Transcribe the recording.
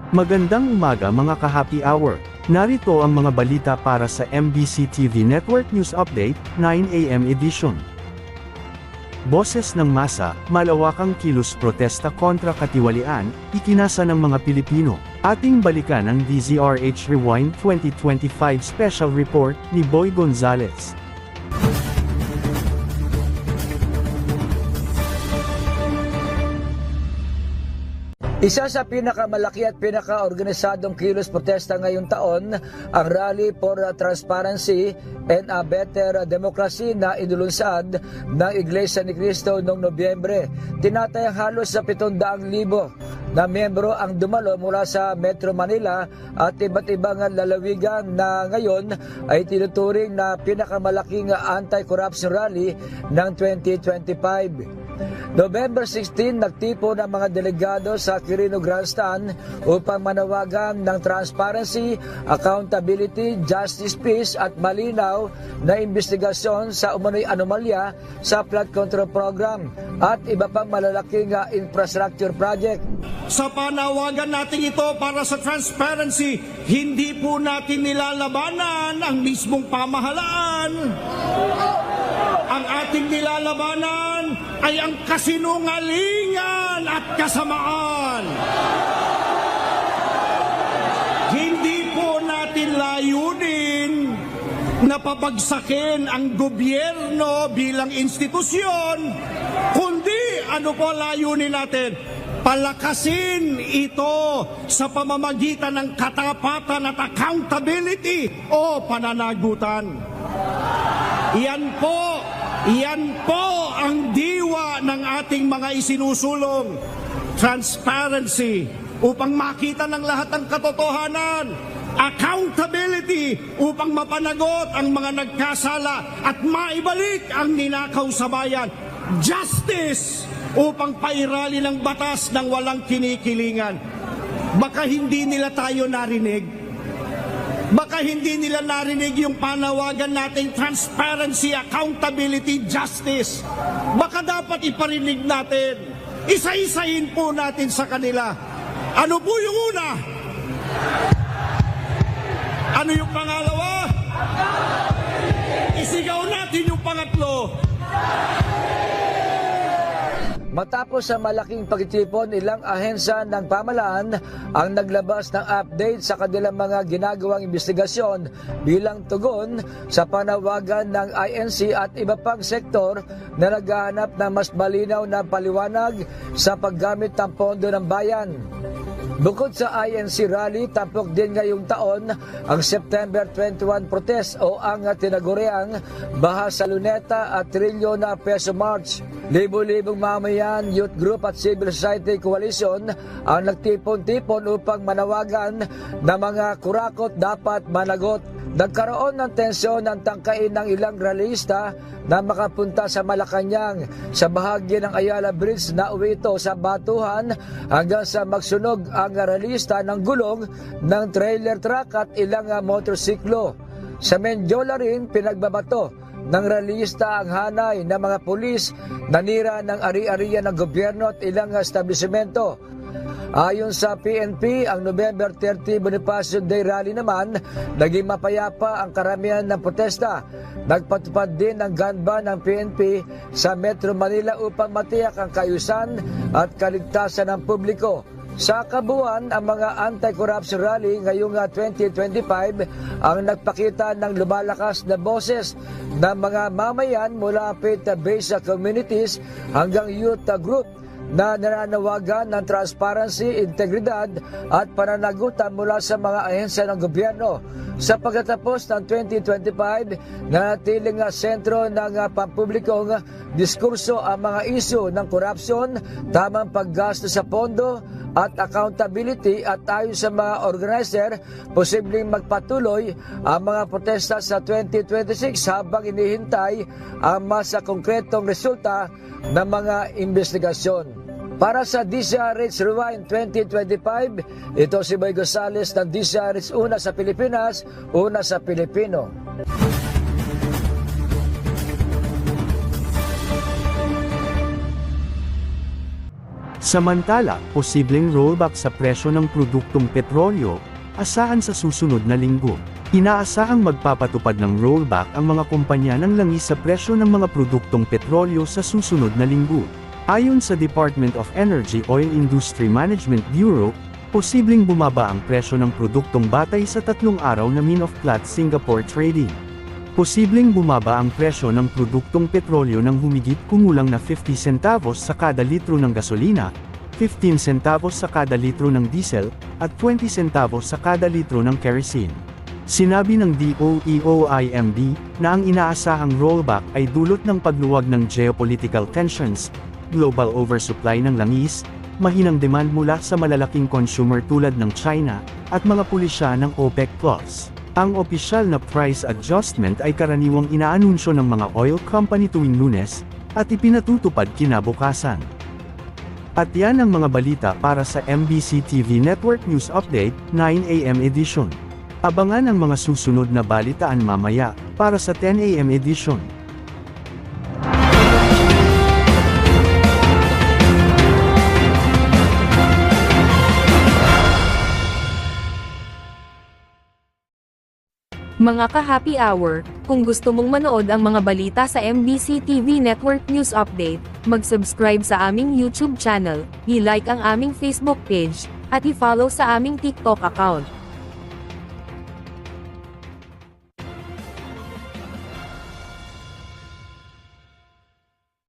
Magandang umaga mga ka-happy hour. Narito ang mga balita para sa MBC TV Network News Update, 9 AM edition. Boses ng masa, malawakang kilos protesta kontra katiwalian, ikinasa ng mga Pilipino. Ating balikan ang DZRH Rewind 2025 Special Report ni Boy Gonzales. Isa sa pinakamalaki at pinaka-organisadong kilos protesta ngayong taon, ang Rally for Transparency and a Better Democracy na inulunsad ng Iglesia ni Cristo noong Nobyembre. Tinatayang halos sa 700,000 na miyembro ang dumalo mula sa Metro Manila at iba't ibang lalawigan na ngayon ay tinuturing na pinakamalaking anti-corruption rally ng 2025. November 16, nagtipo ng mga delegado sa Quirino Grandstand upang manawagan ng transparency, accountability, justice, peace at malinaw na investigasyon sa umano'y anomalya sa flood control program at iba pang malalaking infrastructure project. Sa panawagan natin ito para sa transparency, hindi po natin nilalabanan ang mismong pamahalaan. Ang ating nilalabanan ay ang kasinungalingan at kasamaan. Hindi po natin layunin na pabagsakin ang gobyerno bilang institusyon, kundi ano po layunin natin? Palakasin ito sa pamamagitan ng katapatan at accountability o pananagutan. Yan po ang diwa ng ating mga isinusulong. Transparency upang makita ng lahat ng katotohanan. Accountability upang mapanagot ang mga nagkasala at maibalik ang ninakaw sa bayan. Justice upang pairali ng batas ng walang kinikilingan. Baka hindi nila tayo narinig. Baka hindi nila narinig yung panawagan nating transparency, accountability, justice. Baka dapat iparinig natin. Isa-isahin po natin sa kanila. Ano po yung una? Ano yung pangalawa? Isigaw natin yung pangatlo. Matapos sa malaking pagtitipon, ilang ahensya ng pamahalaan ang naglabas ng update sa kanilang mga ginagawang investigasyon bilang tugon sa panawagan ng INC at iba pang sektor na naghahanap ng mas malinaw na paliwanag sa paggamit ng pondo ng bayan. Bukod sa INC rally, tampok din ngayong taon ang September 21 protest o ang tinaguriang Baha sa Luneta at Trilyo na Peso March. Libo-libong mamayan, youth group at civil society coalition ang nagtipon-tipon upang manawagan na mga kurakot dapat managot. Nagkaroon ng tensyon ng tangkain ng ilang rallyista na makapunta sa Malacanang sa bahagi ng Ayala Bridge na uwi ito sa Batuhan hanggang sa magsunog ang rallyista ng gulong ng trailer truck at ilang motorsiklo. Sa Mendiola rin, pinagbabato ng rallyista ang hanay ng mga pulis, nanira ng ari-arian ng gobyerno at ilang establishmento. Ayon sa PNP, ang November 30 Bonifacio Day Rally naman, naging mapayapa ang karamihan ng protesta. Nagpatupad din ng gun ban ng PNP sa Metro Manila upang matiyak ang kaayusan at kaligtasan ng publiko. Sa kabuuan, ang mga anti-corruption rally ngayong 2025 ang nagpakita ng lumalakas na boses ng mga mamayan mula faith-based communities hanggang youth group na nananawagan ng transparency, integridad at pananagutan mula sa mga ahensya ng gobyerno. Sa pagtatapos ng 2025, nanatiling sentro ng pampublikong diskurso ang mga isyu ng korupsyon, tamang paggasto sa pondo at accountability at ayon sa mga organizer, posibleng magpatuloy ang mga protesta sa 2026 habang inihintay ang mas konkretong resulta ng mga investigasyon. Para sa DZRH Rewind 2025, ito si Boy Gonzales ng DZRH, una sa Pilipinas, una sa Pilipino. Samantala, posibleng rollback sa presyo ng produktong petrolyo, asahan sa susunod na linggo. Inaasahang magpapatupad ng rollback ang mga kumpanya ng langis sa presyo ng mga produktong petrolyo sa susunod na linggo. Ayon sa Department of Energy Oil Industry Management Bureau, posibleng bumaba ang presyo ng produktong batay sa 3 araw na mean of flat Singapore trading. Posibleng bumaba ang presyo ng produktong petrolyo ng humigit kumulang na 50 centavos sa kada litro ng gasolina, 15 centavos sa kada litro ng diesel, at 20 centavos sa kada litro ng kerosene. Sinabi ng DOE-OIMB na ang inaasahang rollback ay dulot ng pagluwag ng geopolitical tensions, global oversupply ng langis, mahinang demand mula sa malalaking consumer tulad ng China, at mga pulisya ng OPEC+. Ang opisyal na price adjustment ay karaniwang inaanunsyo ng mga oil company tuwing Lunes, at ipinatutupad kinabukasan. At yan ang mga balita para sa MBC TV Network News Update, 9 AM edition. Abangan ang mga susunod na balitaan mamaya, para sa 10 AM edition. Mga ka-happy hour, kung gusto mong manood ang mga balita sa MBC TV Network News Update, mag-subscribe sa aming YouTube channel, i-like ang aming Facebook page, at i-follow sa aming TikTok account.